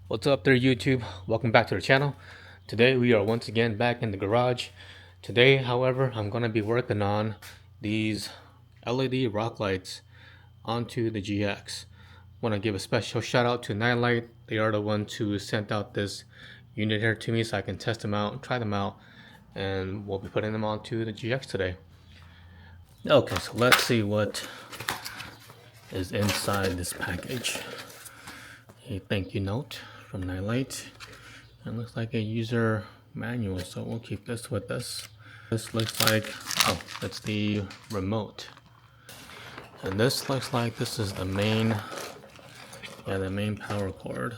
What's up there, YouTube? Welcome back to the channel. Today we are once again back in the garage. Today, however, I'm going to be working on these LED rock lights onto the GX. Want to give a special shout out to Nilight. They are the ones who sent out this unit here to me so I can test them out, try them out, and we'll be putting them onto the GX today. Okay, so let's see what is inside this package. A thank you note from Nilight. It looks like a user manual, so we'll keep this with us. This looks like, oh, that's the remote. And this looks like this is the main, the main power cord.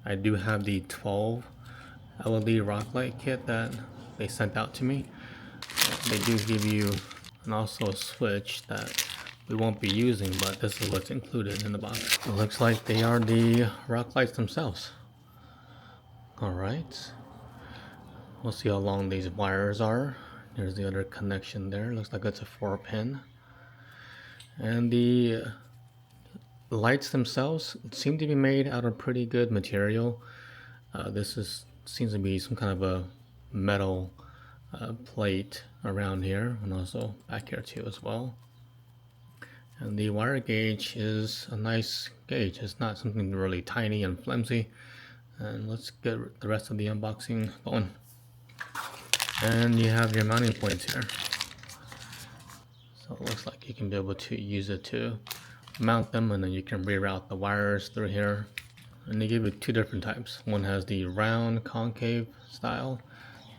I do have the 12 LED rock light kit that they sent out to me. They do give you and also a switch that we won't be using, but this is what's included in the box. It looks like they are the rock lights themselves. Alright, we'll see how long these wires are. There's the other connection there. Looks like it's a 4-pin. And the lights themselves seem to be made out of pretty good material. Seems to be some kind of a metal plate around here, and also back here too as well. And the wire gauge is a nice gauge. It's not something really tiny and flimsy. And let's get the rest of the unboxing going. And you have your mounting points here. So it looks like you can be able to use it to mount them, and then you can reroute the wires through here. And they give you two different types. One has the round concave style,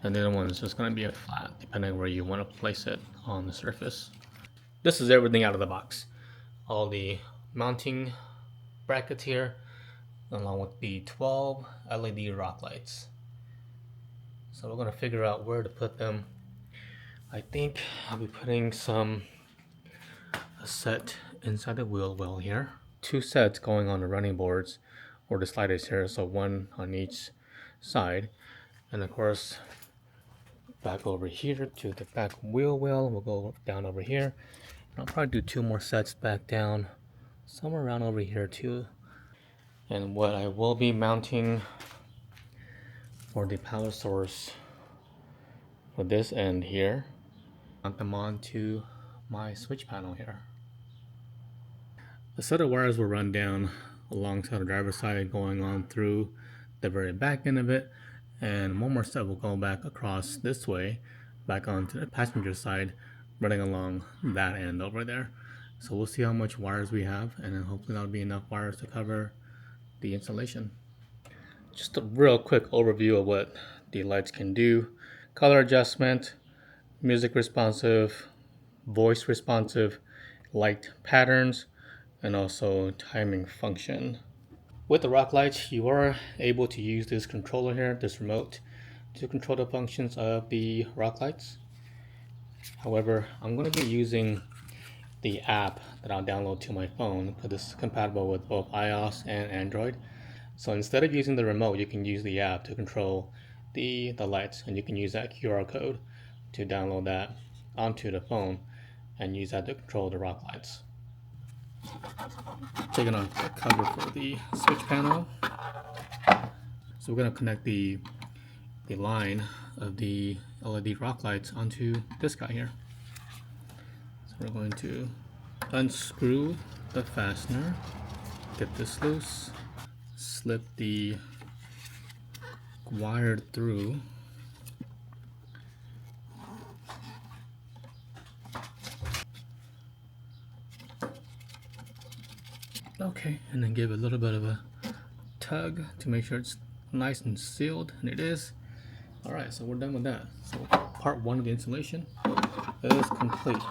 and the other one is just going to be a flat, depending on where you want to place it on the surface. This is everything out of the box. All the mounting brackets here, along with the 12 LED rock lights. So we're going to figure out where to put them. I think I'll be putting a set inside the wheel well here. Two sets going on the running boards or the sliders here, so one on each side. And of course, back over here to the back wheel well, we'll go down over here. I'll probably do two more sets back down, somewhere around over here too. And what I will be mounting for the power source for this end here, mount them onto my switch panel here. A set of wires will run down alongside the driver's side, going on through the very back end of it, and one more set will go back across this way, back onto the passenger side, running along that end over there. So we'll see how much wires we have, and then hopefully that'll be enough wires to cover the installation. Just a real quick overview of what the lights can do. Color adjustment, music responsive, voice responsive, light patterns, and also timing function. With the rock lights, you are able to use this controller here, this remote, to control the functions of the rock lights. However, I'm going to be using the app that I'll download to my phone because it's compatible with both iOS and Android. So instead of using the remote, you can use the app to control the lights, and you can use that QR code to download that onto the phone and use that to control the rock lights. Taking off the cover for the switch panel. So we're going to connect the line of the LED rock lights onto this guy here. So we're going to unscrew the fastener, get this loose, slip the wire through, okay, and then give it a little bit of a tug to make sure it's nice and sealed, and it is. Alright, so we're done with that. So part one of the installation is complete.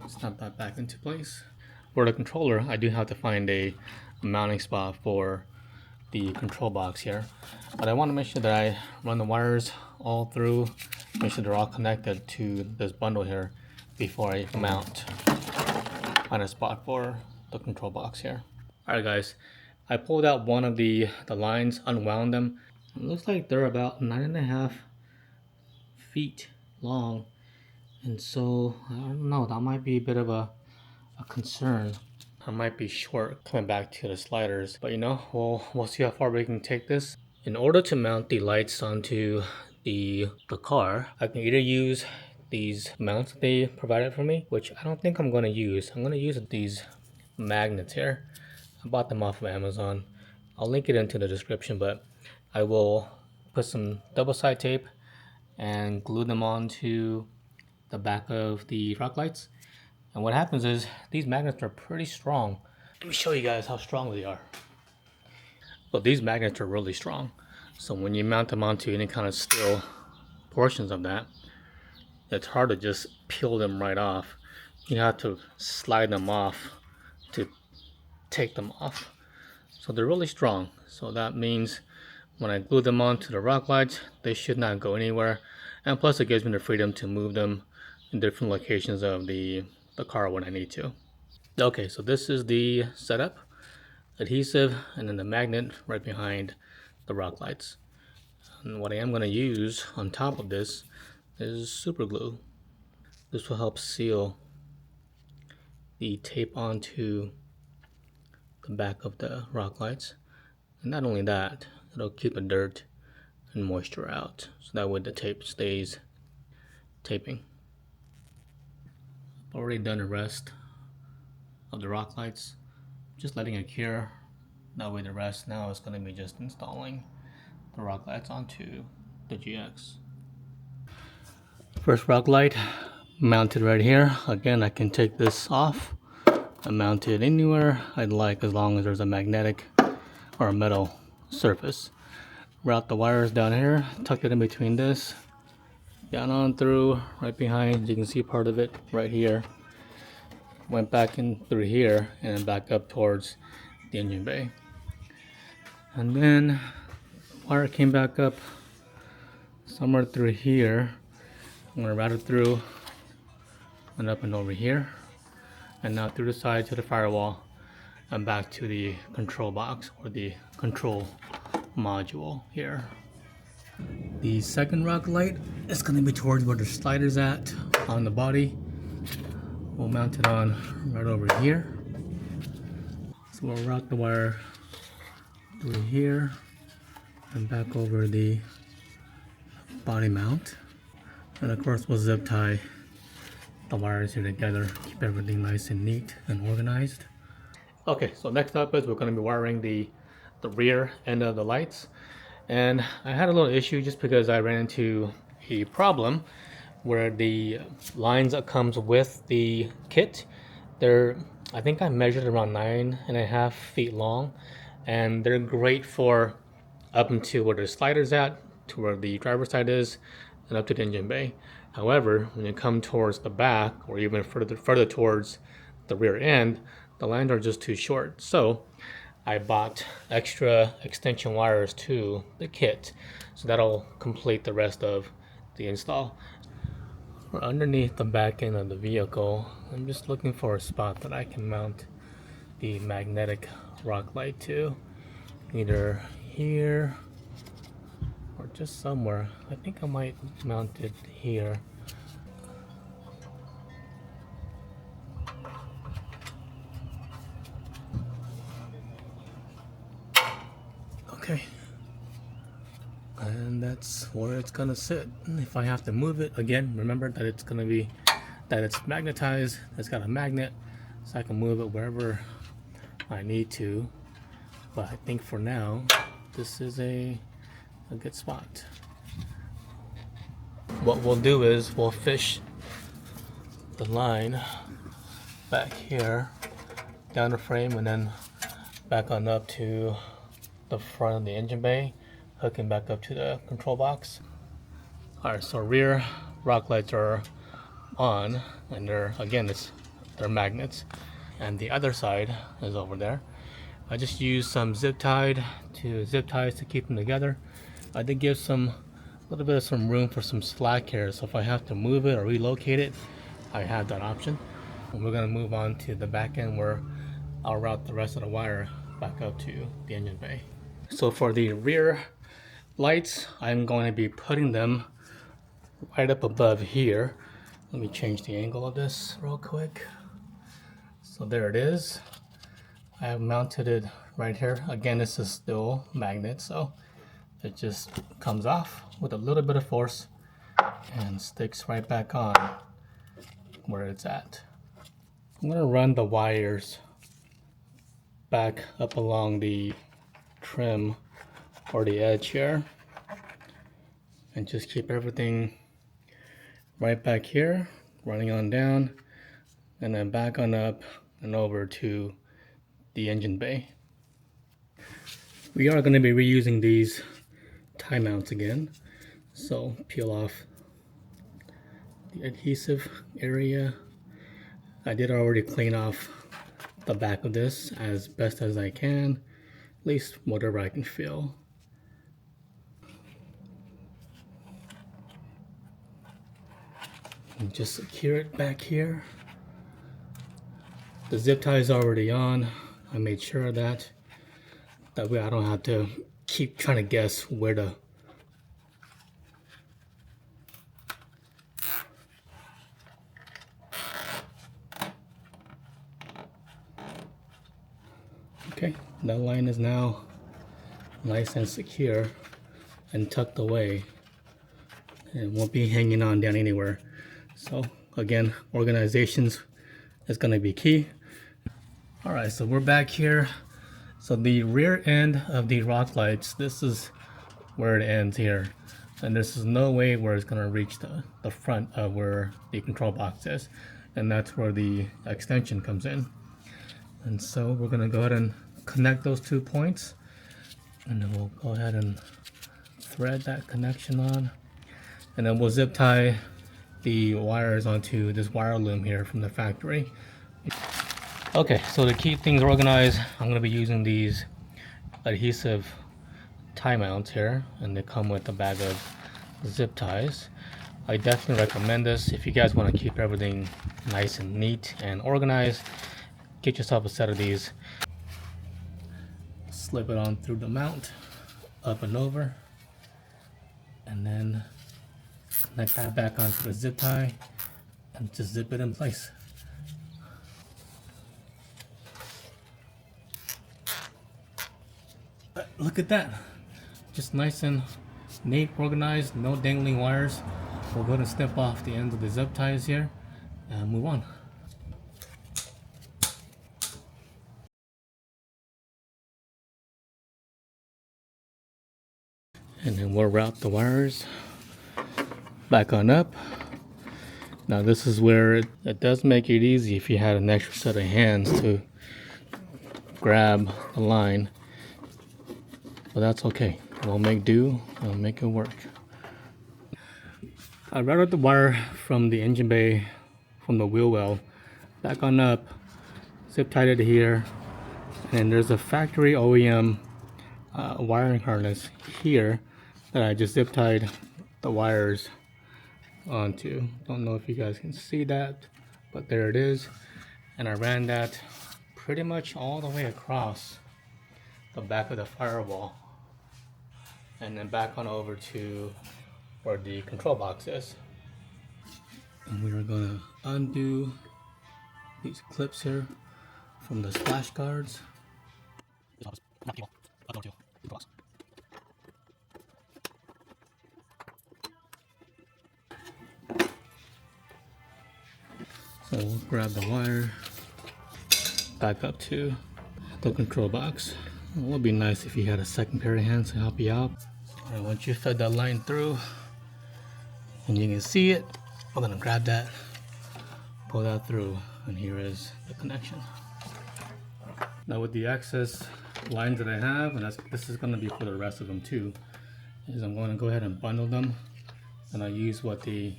Snap that back into place. For the controller, I do have to find a mounting spot for the control box here, but I want to make sure that I run the wires all through, make sure they're all connected to this bundle here before I find a spot for the control box here. Alright guys, I pulled out one of the lines, unwound them. It looks like they're about 9.5 feet long, and so I don't know, that might be a bit of a concern. I might be short coming back to the sliders, but you know, we'll see how far we can take this. In order to mount the lights onto the car, I can either use these mounts that they provided for me, which I don't think I'm going to use. I'm going to use these magnets here. I bought them off of Amazon. I'll link it into the description, but I will put some double side tape and glue them onto the back of the rock lights. And what happens is these magnets are pretty strong. Let me show you guys how strong they are. But these magnets are really strong. So when you mount them onto any kind of steel portions of that, it's hard to just peel them right off. You have to slide them off to take them off. So they're really strong. So that means when I glue them onto the rock lights, they should not go anywhere. And plus it gives me the freedom to move them in different locations of the car when I need to. Okay, so this is the setup. Adhesive and then the magnet right behind the rock lights. And what I am going to use on top of this is super glue. This will help seal the tape onto the back of the rock lights. And not only that, it'll keep the dirt and moisture out, so that way the tape stays taping. I've already done the rest of the rock lights, just letting it cure. That way the rest now is going to be just installing the rock lights onto the GX. First rock light mounted right here. Again, I can take this off and mount it anywhere I'd like, as long as there's a magnetic or a metal surface. Route the wires down here, tuck it in between this, down on through, right behind. You can see part of it right here. Went back in through here and then back up towards the engine bay. And then wire came back up somewhere through here. I'm gonna route it through and up and over here, and now through the side to the firewall and back to the control box or the control module here. The second rock light is going to be towards where the slider's at on the body. We'll mount it on right over here. So we'll route the wire through here and back over the body mount. And of course we'll zip tie the wires here together, keep everything nice and neat and organized. Okay, so next up is we're going to be wiring the rear end of the lights. And I had a little issue just because I ran into a problem where the lines that comes with the kit, I think I measured around 9.5 feet long, and they're great for up into where the slider's at, to where the driver's side is, and up to the engine bay. However, when you come towards the back or even further towards the rear end, the lines are just too short. So I bought extra extension wires to the kit, so that'll complete the rest of the install. We're underneath the back end of the vehicle. I'm just looking for a spot that I can mount the magnetic rock light to, either here or just somewhere. I think I might mount it here. Okay, and that's where it's gonna sit. If I have to move it again, remember that it's magnetized. It's got a magnet, so I can move it wherever I need to. But I think for now, this is a good spot. What we'll do is we'll fish the line back here down the frame and then back on up to the front of the engine bay, hooking back up to the control box. Alright, so rear rock lights are on, and they're magnets, and the other side is over there. I just used some zip ties to keep them together. I did give a little bit of some room for some slack here, so if I have to move it or relocate it, I have that option. And we're going to move on to the back end where I'll route the rest of the wire back up to the engine bay. So for the rear lights, I'm going to be putting them right up above here. Let me change the angle of this real quick. So there it is. I have mounted it right here. Again, this is still magnet, so it just comes off with a little bit of force and sticks right back on where it's at. I'm gonna run the wires back up along the trim or the edge here and just keep everything right back here, running on down, and then back on up and over to the engine bay. We are going to be reusing these tie mounts again, so peel off the adhesive area. I did already clean off the back of this as best as I can, at least whatever I can feel. And just secure it back here. The zip tie is already on. I made sure of that. That way I don't have to keep trying to guess where to. Okay, that line is now nice and secure and tucked away. It won't be hanging on down anywhere. So again, organizations is going to be key. All right, so we're back here. So the rear end of the rock lights, this is where it ends here. And this is no way where it's going to reach the front of where the control box is. And that's where the extension comes in. And so we're going to go ahead and connect those 2 points. And then we'll go ahead and thread that connection on. And then we'll zip tie the wires onto this wire loom here from the factory. Okay, so to keep things organized, I'm going to be using these adhesive tie mounts here, and they come with a bag of zip ties. I definitely recommend this if you guys want to keep everything nice and neat and organized. Get yourself a set of these. Slip it on through the mount, up and over, and then connect that back onto the zip tie and just zip it in place. But look at that, just nice and neat, organized, no dangling wires. We'll go to snip off the ends of the zip ties here and move on. And then we'll route the wires back on up. Now this is where it does make it easy if you had an extra set of hands to grab the line, but that's okay. We'll make do, we'll make it work. I routed the wire from the engine bay, from the wheel well, back on up, zip tied it here, and there's a factory OEM wiring harness here that I just zip tied the wires onto. Don't know if you guys can see that, but there it is. And I ran that pretty much all the way across the back of the firewall and then back on over to where the control box is. And we are going to undo these clips here from the splash guards. So we'll grab the wire back up to the control box. It would be nice if you had a second pair of hands to help you out. Alright, once you fed that line through and you can see it, we're gonna grab that, pull that through, and here is the connection. Now with the excess lines that I have, and this is gonna be for the rest of them too, is I'm going to go ahead and bundle them, and I use what the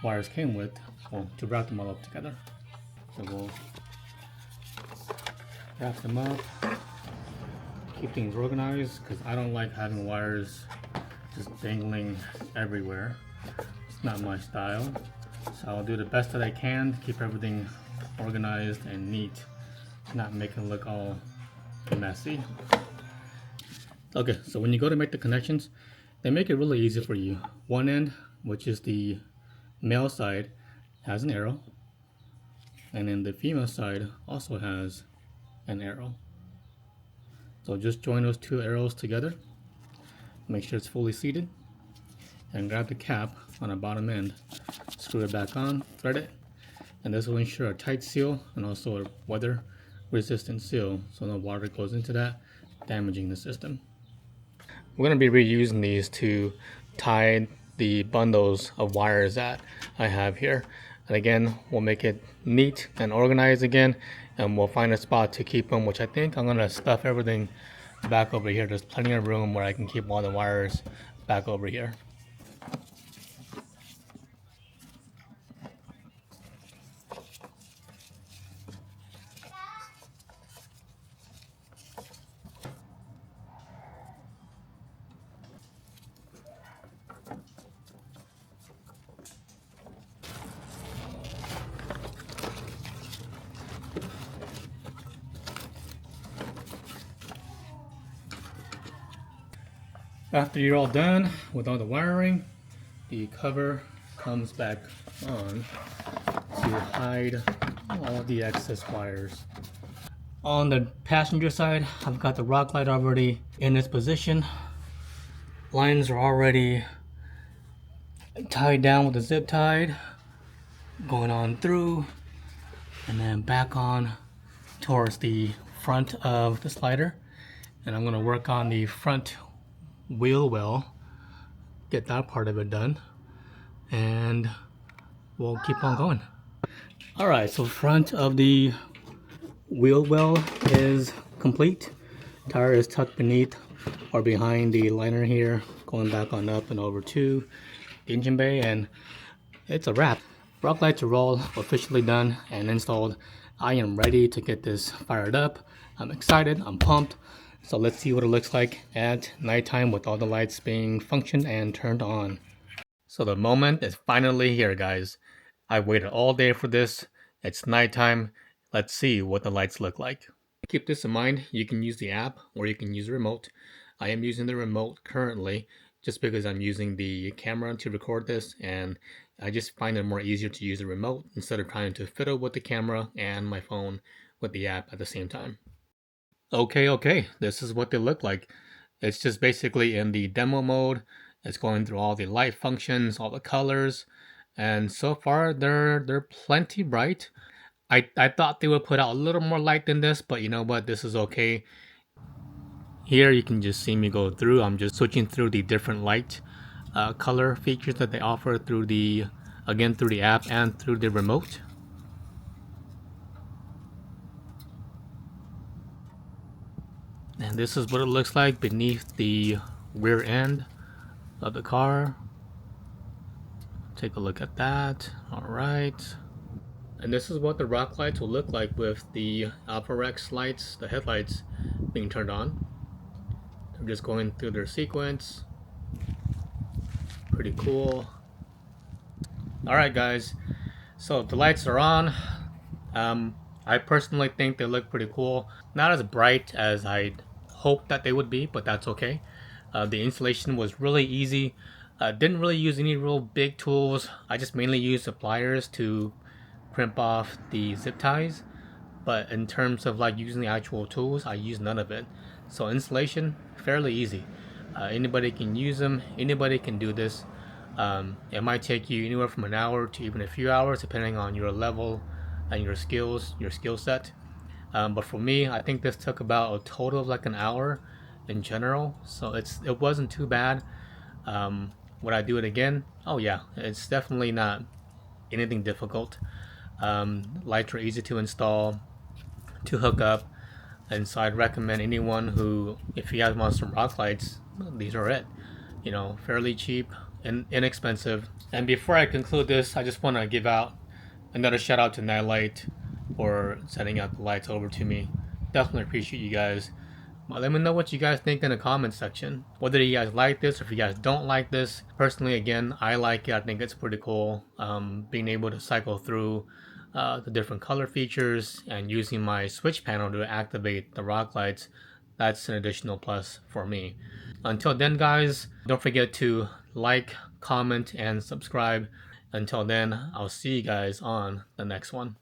wires came with, well, to wrap them all up together. So we'll wrap them up, keep things organized, because I don't like having wires just dangling everywhere. It's not my style. So I'll do the best that I can to keep everything organized and neat, not make it look all messy. Okay, so when you go to make the connections, they make it really easy for you. One end, which is the male side, has an arrow, and then the female side also has an arrow. So just join those two arrows together, make sure it's fully seated, and grab the cap on the bottom end, screw it back on, thread it, and this will ensure a tight seal and also a weather resistant seal so no water goes into that, damaging the system. We're going to be reusing these to tie the bundles of wires that I have here. And again, we'll make it neat and organized again, and we'll find a spot to keep them, which I think I'm going to stuff everything back over here. There's plenty of room where I can keep all the wires back over here. After you're all done with all the wiring, the cover comes back on to hide all the excess wires. On the passenger side, I've got the rock light already in its position. Lines are already tied down with the zip tie, going on through and then back on towards the front of the slider. And I'm going to work on the front wheel well, get that part of it done, and we'll keep on going. Alright, so front of the wheel well is complete. Tire is tucked beneath or behind the liner here, going back on up and over to the engine bay, and it's a wrap. Rock lights are all officially done and installed. I am ready to get this fired up. I'm excited, I'm pumped. So let's see what it looks like at nighttime with all the lights being functioned and turned on. So the moment is finally here, guys. I waited all day for this. It's nighttime. Let's see what the lights look like. Keep this in mind. You can use the app or you can use the remote. I am using the remote currently just because I'm using the camera to record this, and I just find it more easier to use the remote instead of trying to fiddle with the camera and my phone with the app at the same time. Okay, this is what they look like. It's just basically in the demo mode. It's going through all the light functions, all the colors, and so far they're plenty bright. I thought they would put out a little more light than this, but you know what, this is okay. Here you can just see me go through. I'm just switching through the different light color features that they offer through the app and through the remote. And this is what it looks like beneath the rear end of the car. Take a look at that. All right. And this is what the rock lights will look like with the Alpha lights, the headlights being turned on. They're just going through their sequence. Pretty cool. All right, guys. So the lights are on. I personally think they look pretty cool. Not as bright as I'd hoped that they would be, but that's okay. The installation was really easy. Didn't really use any real big tools. I just mainly used the pliers to crimp off the zip ties. But in terms of like using the actual tools, I used none of it. So installation, fairly easy. Anybody can use them. Anybody can do this. It might take you anywhere from an hour to even a few hours, depending on your level and your skills, your skill set. But for me, I think this took about a total of like an hour in general. So it wasn't too bad. Would I do it again? Oh yeah, it's definitely not anything difficult. Lights are easy to install, to hook up, and so I'd recommend anyone who, if you guys want some rock lights, these are it. You know, fairly cheap and inexpensive. And before I conclude this, I just want to give out another shout out to Nilight for sending out the lights over to me. Definitely appreciate you guys. Let me know what you guys think in the comment section. Whether you guys like this or if you guys don't like this. Personally, again, I like it. I think it's pretty cool. Being able to cycle through the different color features and using my switch panel to activate the rock lights, that's an additional plus for me. Until then, guys, don't forget to like, comment, and subscribe. Until then, I'll see you guys on the next one.